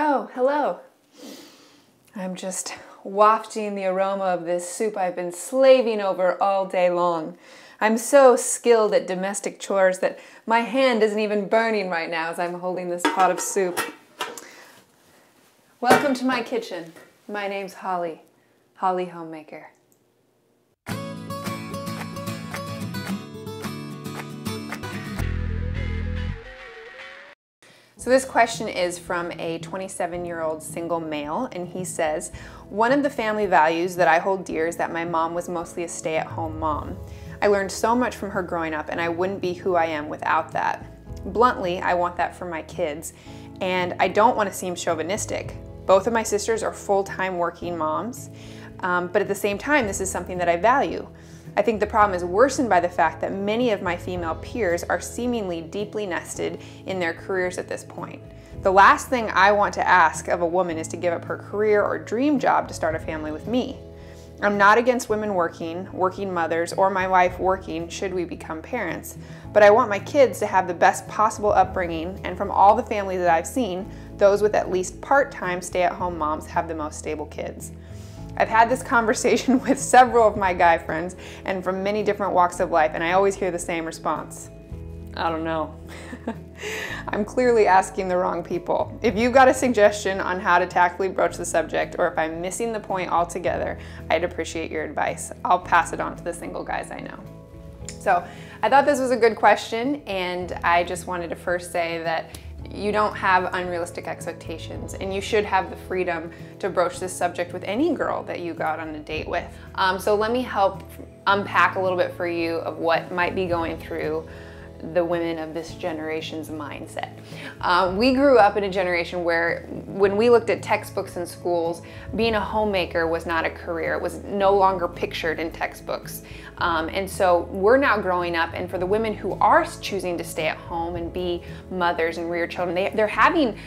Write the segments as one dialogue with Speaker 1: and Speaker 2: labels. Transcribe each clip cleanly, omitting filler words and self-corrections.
Speaker 1: Oh, hello. I'm just wafting the aroma of this soup I've been slaving over all day long. I'm so skilled at domestic chores that my hand isn't even burning right now as I'm holding this pot of soup. Welcome to my kitchen. My name's Holly, Holly Homemaker. So this question is from a 27-year-old single male, and he says, one of the family values that I hold dear is that my mom was mostly a stay-at-home mom. I learned so much from her growing up, and I wouldn't be who I am without that. Bluntly, I want that for my kids, and I don't want to seem chauvinistic. Both of my sisters are full-time working moms, but at the same time, this is something that I value. I think the problem is worsened by the fact that many of my female peers are seemingly deeply nested in their careers at this point. The last thing I want to ask of a woman is to give up her career or dream job to start a family with me. I'm not against women working mothers, or my wife working should we become parents, but I want my kids to have the best possible upbringing, and from all the families that I've seen, those with at least part-time stay-at-home moms have the most stable kids. I've had this conversation with several of my guy friends and from many different walks of life, and I always hear the same response. I don't know. I'm clearly asking the wrong people. If you've got a suggestion on how to tactfully broach the subject, or if I'm missing the point altogether, I'd appreciate your advice. I'll pass it on to the single guys I know. So I thought this was a good question, and I just wanted to first say that you don't have unrealistic expectations, and you should have the freedom to broach this subject with any girl that you got on a date with. So let me help unpack a little bit for you of what might be going through the women of this generation's mindset. We grew up in a generation where when we looked at textbooks in schools, being a homemaker was not a career. It was no longer pictured in textbooks. And so we're now growing up, and for the women who are choosing to stay at home and be mothers and rear children, they're having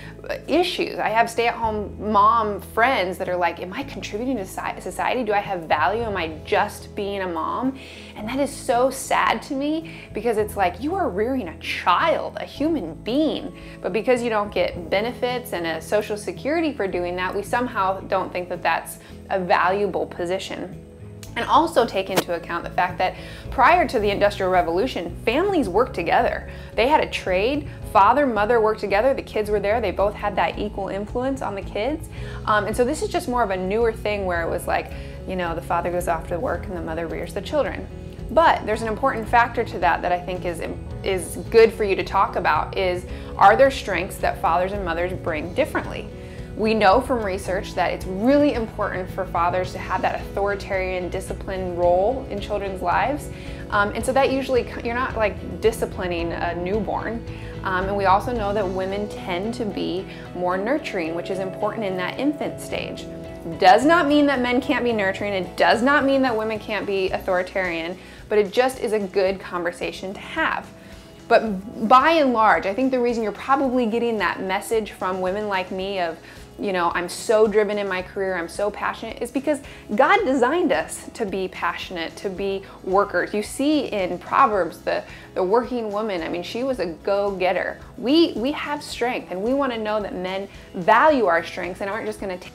Speaker 1: issues. I have stay-at-home mom friends that are like, am I contributing to society? Do I have value? Am I just being a mom? And that is so sad to me, because it's like, you are rearing a child, a human being, but because you don't get benefits and a social security for doing that, we somehow don't think that that's a valuable position. And also take into account the fact that prior to the Industrial Revolution, families worked together. They had a trade, father, mother worked together, the kids were there, they both had that equal influence on the kids. And so this is just more of a newer thing where it was like, you know, the father goes off to work and the mother rears the children. But there's an important factor to that I think is good for you to talk about is, are there strengths that fathers and mothers bring differently? We know from research that it's really important for fathers to have that authoritarian discipline role in children's lives. And so that usually, you're not like disciplining a newborn. And we also know that women tend to be more nurturing, which is important in that infant stage. Does not mean that men can't be nurturing. It does not mean that women can't be authoritarian, but it just is a good conversation to have. But by and large, I think the reason you're probably getting that message from women like me of, you know, I'm so driven in my career, I'm so passionate, is because God designed us to be passionate, to be workers. You see in Proverbs, the working woman, I mean, she was a go-getter. We have strength, and we want to know that men value our strengths and aren't just going to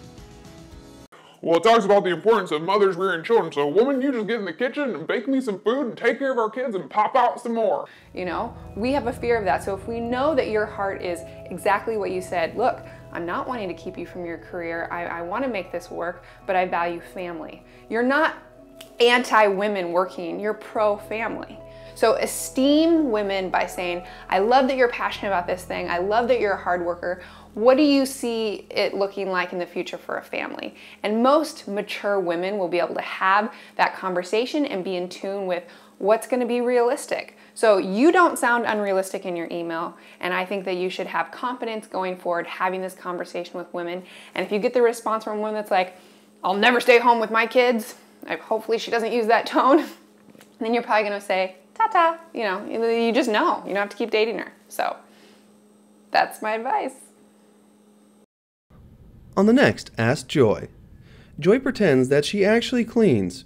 Speaker 2: Well, it talks about the importance of mothers rearing children. So, woman, you just get in the kitchen and bake me some food and take care of our kids and pop out some more.
Speaker 1: You know, we have a fear of that. So if we know that your heart is exactly what you said, look, I'm not wanting to keep you from your career. I want to make this work, but I value family. You're not anti-women working, you're pro-family. So esteem women by saying, I love that you're passionate about this thing. I love that you're a hard worker. What do you see it looking like in the future for a family? And most mature women will be able to have that conversation and be in tune with what's going to be realistic. So you don't sound unrealistic in your email, and I think that you should have confidence going forward having this conversation with women. And if you get the response from a woman that's like, I'll never stay home with my kids, hopefully she doesn't use that tone, then you're probably going to say, ta-ta, you know, you just know. You don't have to keep dating her. So that's my advice.
Speaker 3: On the next Ask Joy, Joy pretends that she actually cleans,